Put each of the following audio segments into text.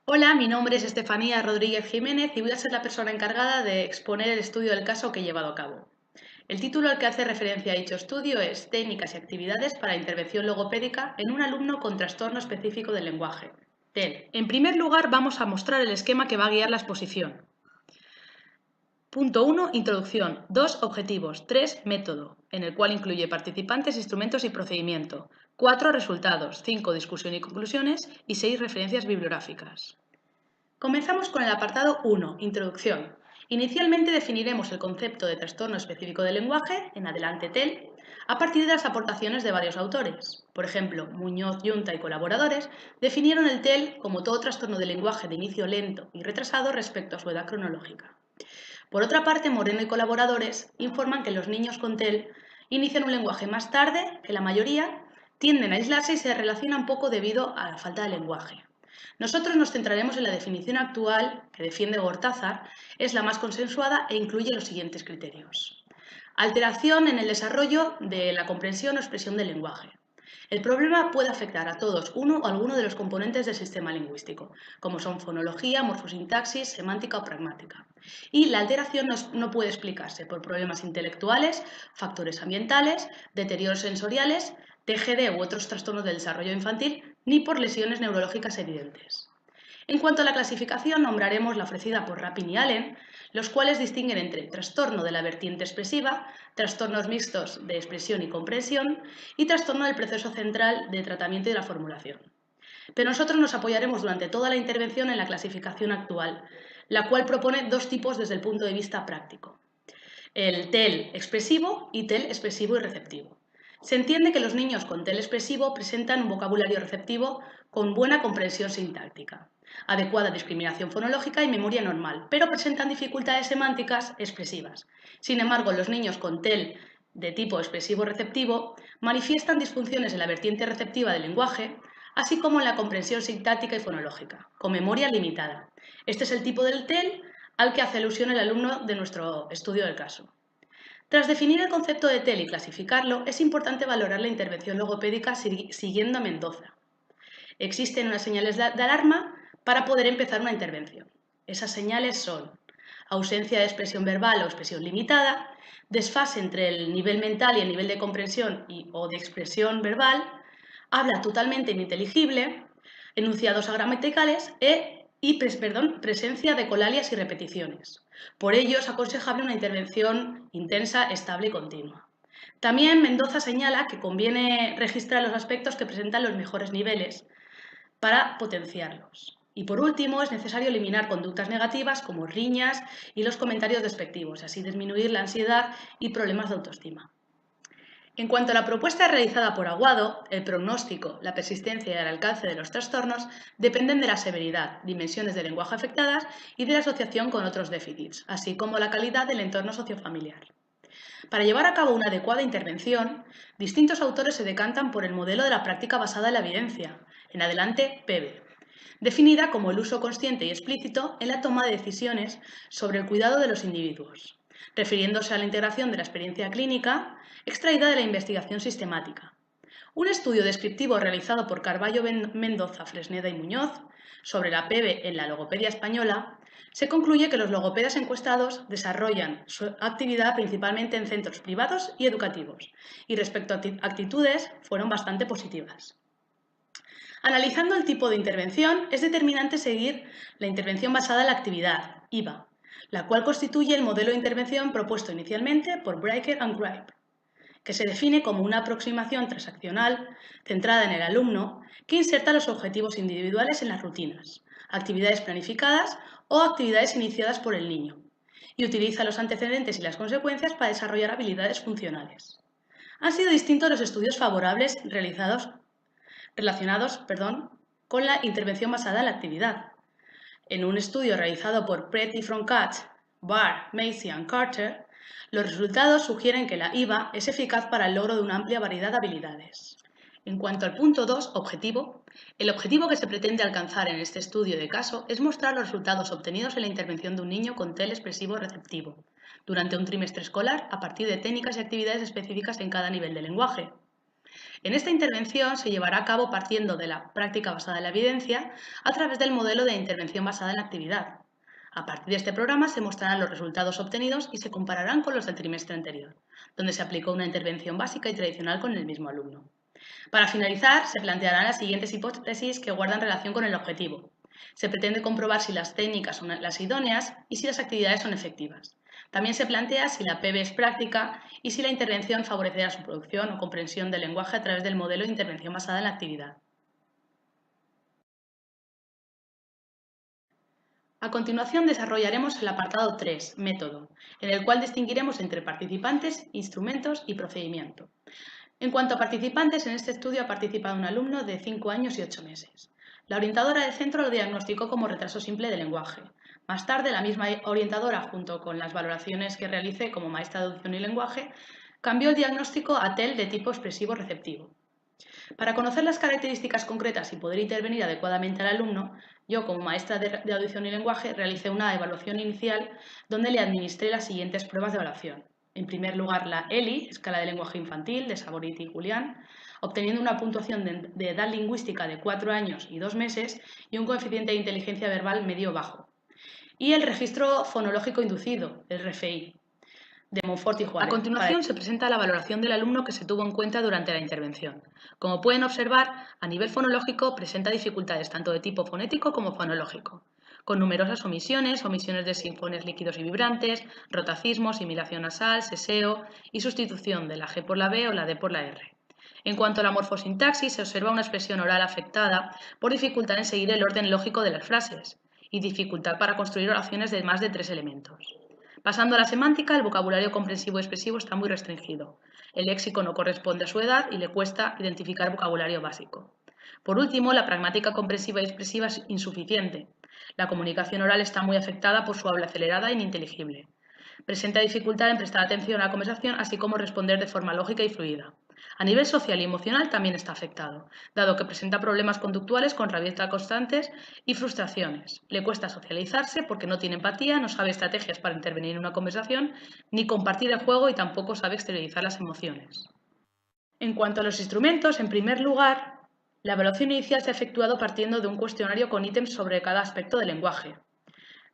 Hola, mi nombre es Estefanía Rodríguez Jiménez y voy a ser la persona encargada de exponer el estudio del caso que he llevado a cabo. El título al que hace referencia dicho estudio es Técnicas y actividades para intervención logopédica en un alumno con trastorno específico del lenguaje, TEL. En primer lugar, vamos a mostrar el esquema que va a guiar la exposición. Punto 1. Introducción. 2. Objetivos. 3. Método, en el cual incluye participantes, instrumentos y procedimiento. 4. Resultados. 5. Discusión y conclusiones. Y 6. Referencias bibliográficas. Comenzamos con el apartado 1, Introducción. Inicialmente definiremos el concepto de trastorno específico del lenguaje, en adelante TEL, a partir de las aportaciones de varios autores. Por ejemplo, Muñoz, Yunta y colaboradores definieron el TEL como todo trastorno del lenguaje de inicio lento y retrasado respecto a su edad cronológica. Por otra parte, Moreno y colaboradores informan que los niños con TEL inician un lenguaje más tarde que la mayoría, tienden a aislarse y se relacionan poco debido a la falta de lenguaje. Nosotros nos centraremos en la definición actual que defiende Gortázar, es la más consensuada e incluye los siguientes criterios. Alteración en el desarrollo de la comprensión o expresión del lenguaje. El problema puede afectar a todos uno o alguno de los componentes del sistema lingüístico, como son fonología, morfosintaxis, semántica o pragmática. Y la alteración no puede explicarse por problemas intelectuales, factores ambientales, deterioros sensoriales, TGD u otros trastornos del desarrollo infantil, ni por lesiones neurológicas evidentes. En cuanto a la clasificación, nombraremos la ofrecida por Rapin y Allen, los cuales distinguen entre trastorno de la vertiente expresiva, trastornos mixtos de expresión y comprensión y trastorno del proceso central de tratamiento y de la formulación. Pero nosotros nos apoyaremos durante toda la intervención en la clasificación actual, la cual propone dos tipos desde el punto de vista práctico: el TEL expresivo y TEL expresivo y receptivo. Se entiende que los niños con TEL expresivo presentan un vocabulario receptivo con buena comprensión sintáctica, adecuada discriminación fonológica y memoria normal, pero presentan dificultades semánticas expresivas. Sin embargo, los niños con TEL de tipo expresivo-receptivo manifiestan disfunciones en la vertiente receptiva del lenguaje, así como en la comprensión sintáctica y fonológica, con memoria limitada. Este es el tipo del TEL al que hace alusión el alumno de nuestro estudio del caso. Tras definir el concepto de TEL y clasificarlo, es importante valorar la intervención logopédica siguiendo a Mendoza. Existen unas señales de alarma para poder empezar una intervención. Esas señales son ausencia de expresión verbal o expresión limitada, desfase entre el nivel mental y el nivel de comprensión o de expresión verbal, habla totalmente ininteligible, enunciados agramaticales presencia de colalias y repeticiones. Por ello es aconsejable una intervención intensa, estable y continua. También Mendoza señala que conviene registrar los aspectos que presentan los mejores niveles para potenciarlos. Y por último, es necesario eliminar conductas negativas como riñas y los comentarios despectivos, así disminuir la ansiedad y problemas de autoestima. En cuanto a la propuesta realizada por Aguado, el pronóstico, la persistencia y el alcance de los trastornos dependen de la severidad, dimensiones del lenguaje afectadas y de la asociación con otros déficits, así como la calidad del entorno sociofamiliar. Para llevar a cabo una adecuada intervención, distintos autores se decantan por el modelo de la práctica basada en la evidencia, en adelante PEB, definida como el uso consciente y explícito en la toma de decisiones sobre el cuidado de los individuos, refiriéndose a la integración de la experiencia clínica extraída de la investigación sistemática. Un estudio descriptivo realizado por Carballo Mendoza, Fresneda y Muñoz sobre la PEB en la logopedia española, se concluye que los logopedas encuestados desarrollan su actividad principalmente en centros privados y educativos, y respecto a actitudes fueron bastante positivas. Analizando el tipo de intervención, es determinante seguir la intervención basada en la actividad, IVA, la cual constituye el modelo de intervención propuesto inicialmente por Breaker and Gripe, que se define como una aproximación transaccional centrada en el alumno que inserta los objetivos individuales en las rutinas, actividades planificadas o actividades iniciadas por el niño, y utiliza los antecedentes y las consecuencias para desarrollar habilidades funcionales. Han sido distintos los estudios favorables relacionados con la intervención basada en la actividad. En un estudio realizado por Pretty from Katz, Barr, Macy y Carter, los resultados sugieren que la IVA es eficaz para el logro de una amplia variedad de habilidades. En cuanto al punto 2, objetivo, el objetivo que se pretende alcanzar en este estudio de caso es mostrar los resultados obtenidos en la intervención de un niño con TEL expresivo receptivo durante un trimestre escolar a partir de técnicas y actividades específicas en cada nivel de lenguaje. En esta intervención se llevará a cabo partiendo de la práctica basada en la evidencia a través del modelo de intervención basada en la actividad. A partir de este programa se mostrarán los resultados obtenidos y se compararán con los del trimestre anterior, donde se aplicó una intervención básica y tradicional con el mismo alumno. Para finalizar, se plantearán las siguientes hipótesis que guardan relación con el objetivo. Se pretende comprobar si las técnicas son las idóneas y si las actividades son efectivas. También se plantea si la PB es práctica y si la intervención favorecerá su producción o comprensión del lenguaje a través del modelo de intervención basada en la actividad. A continuación desarrollaremos el apartado 3, método, en el cual distinguiremos entre participantes, instrumentos y procedimiento. En cuanto a participantes, en este estudio ha participado un alumno de 5 años y 8 meses. La orientadora del centro lo diagnosticó como retraso simple de lenguaje. Más tarde, la misma orientadora, junto con las valoraciones que realicé como maestra de audición y lenguaje, cambió el diagnóstico a TEL de tipo expresivo receptivo. Para conocer las características concretas y poder intervenir adecuadamente al alumno, yo, como maestra de audición y lenguaje, realicé una evaluación inicial donde le administré las siguientes pruebas de evaluación. En primer lugar, la ELI, Escala de Lenguaje Infantil, de Saboriti y Julián, obteniendo una puntuación de edad lingüística de 4 años y 2 meses y un coeficiente de inteligencia verbal medio-bajo. Y el registro fonológico inducido, el RFI, de Monfort y Juárez. A continuación se presenta la valoración del alumno que se tuvo en cuenta durante la intervención. Como pueden observar, a nivel fonológico presenta dificultades tanto de tipo fonético como fonológico, con numerosas omisiones de sinfones líquidos y vibrantes, rotacismo, asimilación nasal, seseo y sustitución de la G por la B o la D por la R. En cuanto a la morfosintaxis, se observa una expresión oral afectada por dificultad en seguir el orden lógico de las frases y dificultad para construir oraciones de más de 3 elementos. Pasando a la semántica, el vocabulario comprensivo y expresivo está muy restringido. El léxico no corresponde a su edad y le cuesta identificar vocabulario básico. Por último, la pragmática comprensiva y expresiva es insuficiente. La comunicación oral está muy afectada por su habla acelerada e ininteligible. Presenta dificultad en prestar atención a la conversación, así como responder de forma lógica y fluida. A nivel social y emocional también está afectado, dado que presenta problemas conductuales con rabieta constantes y frustraciones. Le cuesta socializarse porque no tiene empatía, no sabe estrategias para intervenir en una conversación, ni compartir el juego y tampoco sabe exteriorizar las emociones. En cuanto a los instrumentos, en primer lugar, la evaluación inicial se ha efectuado partiendo de un cuestionario con ítems sobre cada aspecto del lenguaje.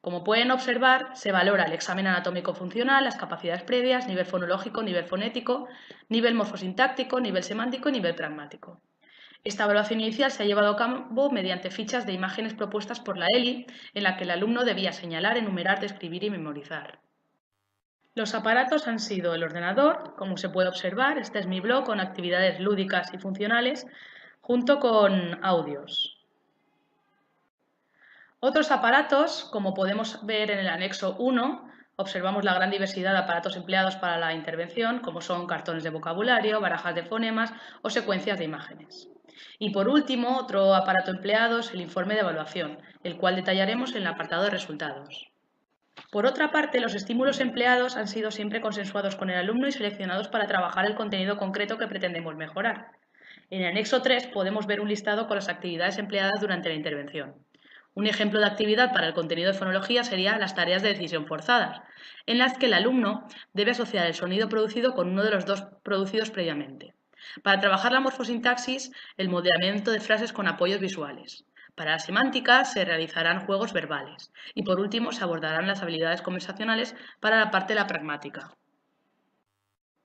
Como pueden observar, se valora el examen anatómico funcional, las capacidades previas, nivel fonológico, nivel fonético, nivel morfosintáctico, nivel semántico y nivel pragmático. Esta evaluación inicial se ha llevado a cabo mediante fichas de imágenes propuestas por la ELI, en la que el alumno debía señalar, enumerar, describir y memorizar. Los aparatos han sido el ordenador, como se puede observar, este es mi blog con actividades lúdicas y funcionales, junto con audios. Otros aparatos, como podemos ver en el anexo 1, observamos la gran diversidad de aparatos empleados para la intervención, como son cartones de vocabulario, barajas de fonemas o secuencias de imágenes. Y por último, otro aparato empleado es el informe de evaluación, el cual detallaremos en el apartado de resultados. Por otra parte, los estímulos empleados han sido siempre consensuados con el alumno y seleccionados para trabajar el contenido concreto que pretendemos mejorar. En el anexo 3 podemos ver un listado con las actividades empleadas durante la intervención. Un ejemplo de actividad para el contenido de fonología sería las tareas de decisión forzadas, en las que el alumno debe asociar el sonido producido con uno de los dos producidos previamente. Para trabajar la morfosintaxis, el modelamiento de frases con apoyos visuales. Para la semántica se realizarán juegos verbales. Y por último se abordarán las habilidades conversacionales para la parte de la pragmática.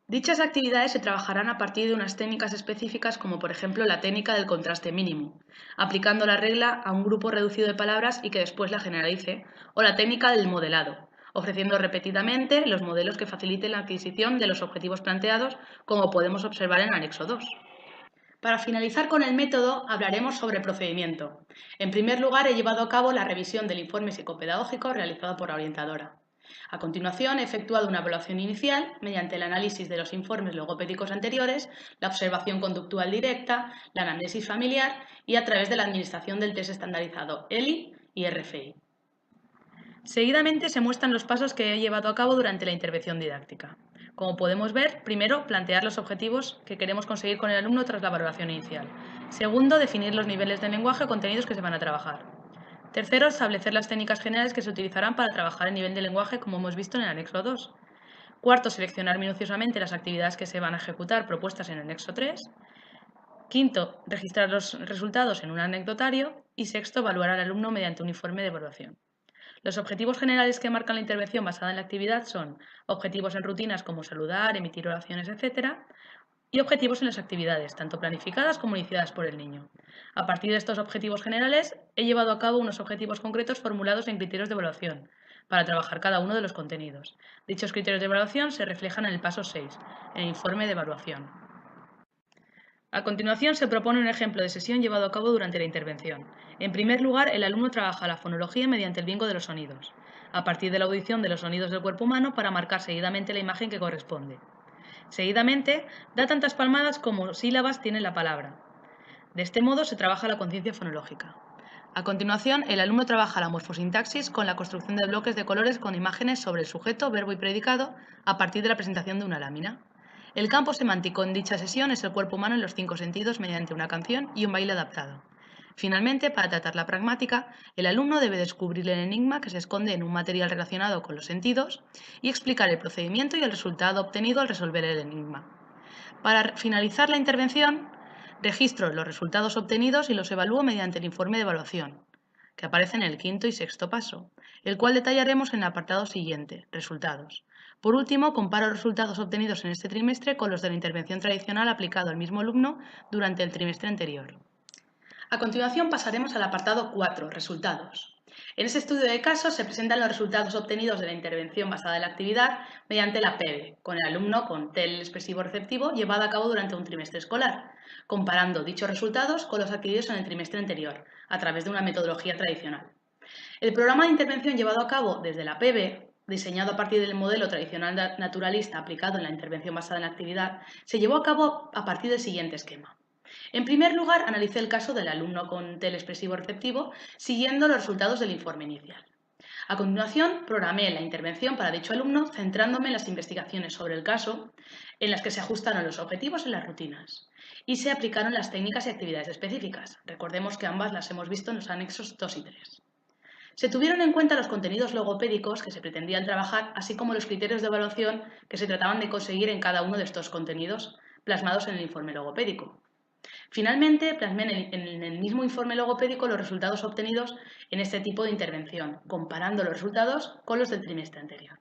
Dichas actividades se trabajarán a partir de unas técnicas específicas como por ejemplo la técnica del contraste mínimo, aplicando la regla a un grupo reducido de palabras y que después la generalice, o la técnica del modelado, ofreciendo repetidamente los modelos que faciliten la adquisición de los objetivos planteados, como podemos observar en el anexo 2. Para finalizar con el método, hablaremos sobre procedimiento. En primer lugar, he llevado a cabo la revisión del informe psicopedagógico realizado por la orientadora. A continuación, he efectuado una evaluación inicial mediante el análisis de los informes logopédicos anteriores, la observación conductual directa, la anamnesis familiar y a través de la administración del test estandarizado ELI y RFI. Seguidamente se muestran los pasos que he llevado a cabo durante la intervención didáctica. Como podemos ver, primero, plantear los objetivos que queremos conseguir con el alumno tras la valoración inicial. Segundo, definir los niveles de lenguaje o contenidos que se van a trabajar. Tercero, establecer las técnicas generales que se utilizarán para trabajar el nivel de lenguaje, como hemos visto en el anexo 2. Cuarto, seleccionar minuciosamente las actividades que se van a ejecutar propuestas en el anexo 3. Quinto, registrar los resultados en un anecdotario. Y sexto, evaluar al alumno mediante un informe de evaluación. Los objetivos generales que marcan la intervención basada en la actividad son objetivos en rutinas como saludar, emitir oraciones, etc. Y objetivos en las actividades, tanto planificadas como iniciadas por el niño. A partir de estos objetivos generales, he llevado a cabo unos objetivos concretos formulados en criterios de evaluación, para trabajar cada uno de los contenidos. Dichos criterios de evaluación se reflejan en el paso 6, en el informe de evaluación. A continuación, se propone un ejemplo de sesión llevado a cabo durante la intervención. En primer lugar, el alumno trabaja la fonología mediante el bingo de los sonidos, a partir de la audición de los sonidos del cuerpo humano para marcar seguidamente la imagen que corresponde. Seguidamente, da tantas palmadas como sílabas tiene la palabra. De este modo se trabaja la conciencia fonológica. A continuación, el alumno trabaja la morfosintaxis con la construcción de bloques de colores con imágenes sobre el sujeto, verbo y predicado a partir de la presentación de una lámina. El campo semántico en dicha sesión es el cuerpo humano en los 5 sentidos mediante una canción y un baile adaptado. Finalmente, para tratar la pragmática, el alumno debe descubrir el enigma que se esconde en un material relacionado con los sentidos y explicar el procedimiento y el resultado obtenido al resolver el enigma. Para finalizar la intervención, registro los resultados obtenidos y los evalúo mediante el informe de evaluación, que aparece en el quinto y sexto paso, el cual detallaremos en el apartado siguiente, resultados. Por último, comparo los resultados obtenidos en este trimestre con los de la intervención tradicional aplicado al mismo alumno durante el trimestre anterior. A continuación pasaremos al apartado 4, resultados. En este estudio de casos se presentan los resultados obtenidos de la intervención basada en la actividad mediante la PEBE, con el alumno con TEL expresivo receptivo llevada a cabo durante un trimestre escolar, comparando dichos resultados con los adquiridos en el trimestre anterior, a través de una metodología tradicional. El programa de intervención llevado a cabo desde la PEBE, diseñado a partir del modelo tradicional naturalista aplicado en la intervención basada en la actividad, se llevó a cabo a partir del siguiente esquema. En primer lugar, analicé el caso del alumno con TEL expresivo receptivo siguiendo los resultados del informe inicial. A continuación, programé la intervención para dicho alumno centrándome en las investigaciones sobre el caso, en las que se ajustaron los objetivos en las rutinas y se aplicaron las técnicas y actividades específicas. Recordemos que ambas las hemos visto en los anexos 2 y 3. Se tuvieron en cuenta los contenidos logopédicos que se pretendían trabajar, así como los criterios de evaluación que se trataban de conseguir en cada uno de estos contenidos plasmados en el informe logopédico. Finalmente, plasmé en el mismo informe logopédico los resultados obtenidos en este tipo de intervención, comparando los resultados con los del trimestre anterior.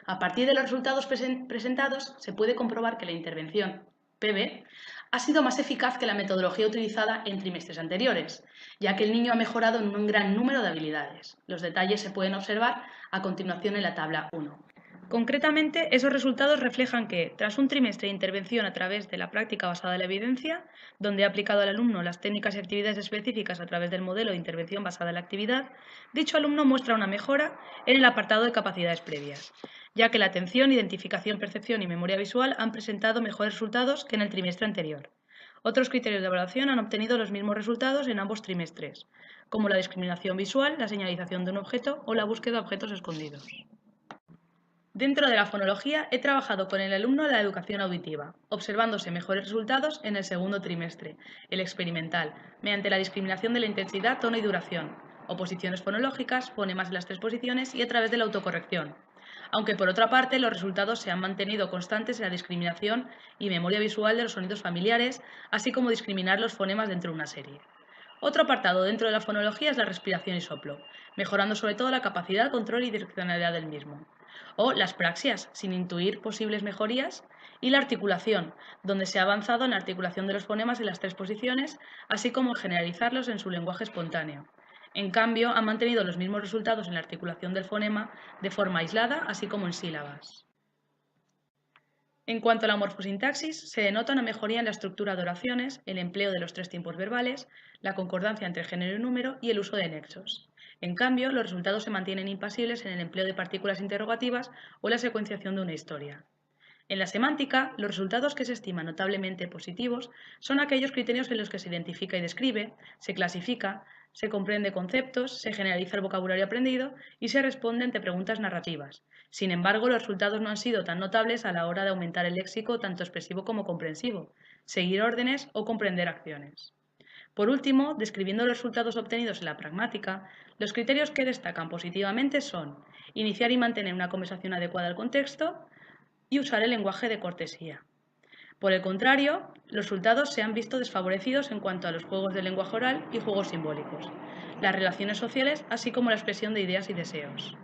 A partir de los resultados presentados, se puede comprobar que la intervención PB ha sido más eficaz que la metodología utilizada en trimestres anteriores, ya que el niño ha mejorado en un gran número de habilidades. Los detalles se pueden observar a continuación en la tabla 1. Concretamente, esos resultados reflejan que, tras un trimestre de intervención a través de la práctica basada en la evidencia, donde he aplicado al alumno las técnicas y actividades específicas a través del modelo de intervención basada en la actividad, dicho alumno muestra una mejora en el apartado de capacidades previas, ya que la atención, identificación, percepción y memoria visual han presentado mejores resultados que en el trimestre anterior. Otros criterios de evaluación han obtenido los mismos resultados en ambos trimestres, como la discriminación visual, la señalización de un objeto o la búsqueda de objetos escondidos. Dentro de la fonología he trabajado con el alumno la educación auditiva, observándose mejores resultados en el segundo trimestre, el experimental, mediante la discriminación de la intensidad, tono y duración, oposiciones fonológicas, fonemas en las 3 posiciones y a través de la autocorrección. Aunque por otra parte los resultados se han mantenido constantes en la discriminación y memoria visual de los sonidos familiares, así como discriminar los fonemas dentro de una serie. Otro apartado dentro de la fonología es la respiración y soplo, mejorando sobre todo la capacidad, control y direccionalidad del mismo. O las praxias, sin intuir posibles mejorías, y la articulación, donde se ha avanzado en la articulación de los fonemas en las 3 posiciones, así como en generalizarlos en su lenguaje espontáneo. En cambio, han mantenido los mismos resultados en la articulación del fonema de forma aislada, así como en sílabas. En cuanto a la morfosintaxis, se denota una mejoría en la estructura de oraciones, el empleo de los 3 tiempos verbales, la concordancia entre género y número y el uso de nexos. En cambio, los resultados se mantienen impasibles en el empleo de partículas interrogativas o la secuenciación de una historia. En la semántica, los resultados que se estiman notablemente positivos son aquellos criterios en los que se identifica y describe, se clasifica, se comprende conceptos, se generaliza el vocabulario aprendido y se responde ante preguntas narrativas. Sin embargo, los resultados no han sido tan notables a la hora de aumentar el léxico tanto expresivo como comprensivo, seguir órdenes o comprender acciones. Por último, describiendo los resultados obtenidos en la pragmática, los criterios que destacan positivamente son iniciar y mantener una conversación adecuada al contexto y usar el lenguaje de cortesía. Por el contrario, los resultados se han visto desfavorecidos en cuanto a los juegos de lenguaje oral y juegos simbólicos, las relaciones sociales, así como la expresión de ideas y deseos.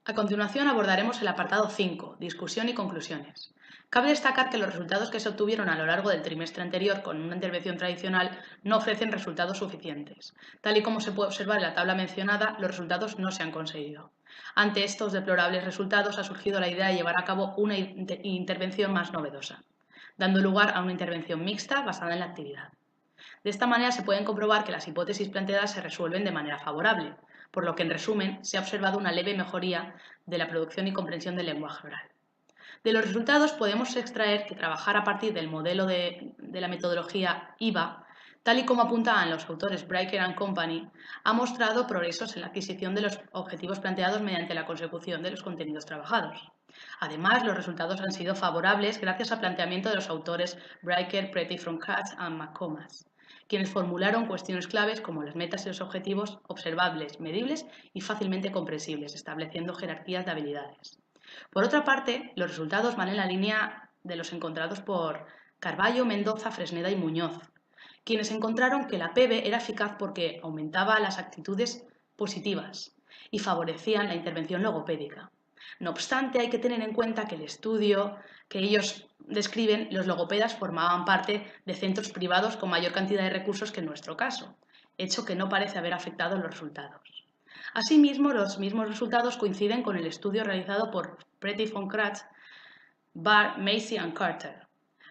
A continuación abordaremos el apartado 5, discusión y conclusiones. Cabe destacar que los resultados que se obtuvieron a lo largo del trimestre anterior con una intervención tradicional no ofrecen resultados suficientes. Tal y como se puede observar en la tabla mencionada, los resultados no se han conseguido. Ante estos deplorables resultados ha surgido la idea de llevar a cabo una intervención más novedosa, dando lugar a una intervención mixta basada en la actividad. De esta manera se pueden comprobar que las hipótesis planteadas se resuelven de manera favorable, por lo que en resumen se ha observado una leve mejoría de la producción y comprensión del lenguaje oral. De los resultados podemos extraer que trabajar a partir del modelo de la metodología IVA, tal y como apuntaban los autores Bryker and Company, ha mostrado progresos en la adquisición de los objetivos planteados mediante la consecución de los contenidos trabajados. Además, los resultados han sido favorables gracias al planteamiento de los autores Bryker, Pretty from Katz y McComas, quienes formularon cuestiones claves como las metas y los objetivos observables, medibles y fácilmente comprensibles, estableciendo jerarquías de habilidades. Por otra parte, los resultados van en la línea de los encontrados por Carballo, Mendoza, Fresneda y Muñoz, quienes encontraron que la PEB era eficaz porque aumentaba las actitudes positivas y favorecían la intervención logopédica. No obstante, hay que tener en cuenta que el estudio que ellos describen, los logopedas formaban parte de centros privados con mayor cantidad de recursos que en nuestro caso, hecho que no parece haber afectado los resultados. Asimismo, los mismos resultados coinciden con el estudio realizado por Pretty von Kratz, Barr, Macy y Carter,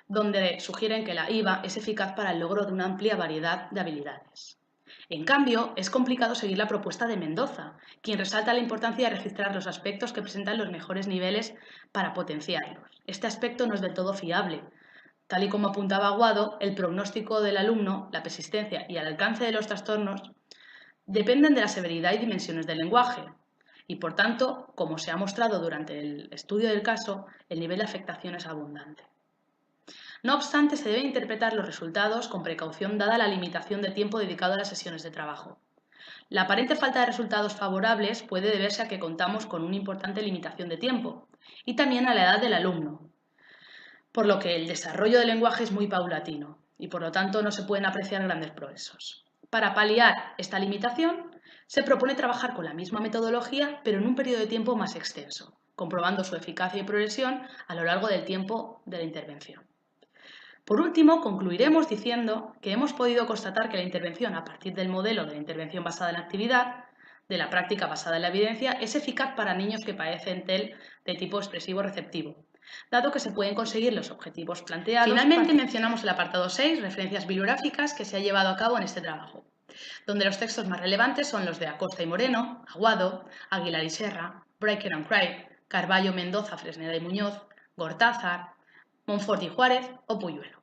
donde sugieren que la IVA es eficaz para el logro de una amplia variedad de habilidades. En cambio, es complicado seguir la propuesta de Mendoza, quien resalta la importancia de registrar los aspectos que presentan los mejores niveles para potenciarlos. Este aspecto no es del todo fiable. Tal y como apuntaba Aguado, el pronóstico del alumno, la persistencia y el alcance de los trastornos dependen de la severidad y dimensiones del lenguaje. Y por tanto, como se ha mostrado durante el estudio del caso, el nivel de afectación es abundante. No obstante, se deben interpretar los resultados con precaución dada la limitación de tiempo dedicado a las sesiones de trabajo. La aparente falta de resultados favorables puede deberse a que contamos con una importante limitación de tiempo y también a la edad del alumno, por lo que el desarrollo del lenguaje es muy paulatino y por lo tanto no se pueden apreciar grandes progresos. Para paliar esta limitación, se propone trabajar con la misma metodología pero en un periodo de tiempo más extenso, comprobando su eficacia y progresión a lo largo del tiempo de la intervención. Por último, concluiremos diciendo que hemos podido constatar que la intervención a partir del modelo de la intervención basada en la actividad, de la práctica basada en la evidencia, es eficaz para niños que padecen TEL de tipo expresivo receptivo, dado que se pueden conseguir los objetivos planteados. Finalmente, mencionamos el apartado 6, referencias bibliográficas, que se ha llevado a cabo en este trabajo, donde los textos más relevantes son los de Acosta y Moreno, Aguado, Aguilar y Serra, Bryker and Craig, Carballo, Mendoza, Fresneda y Muñoz, Gortázar, Monfort y Juárez o Puyuelo.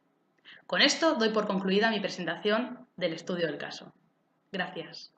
Con esto doy por concluida mi presentación del estudio del caso. Gracias.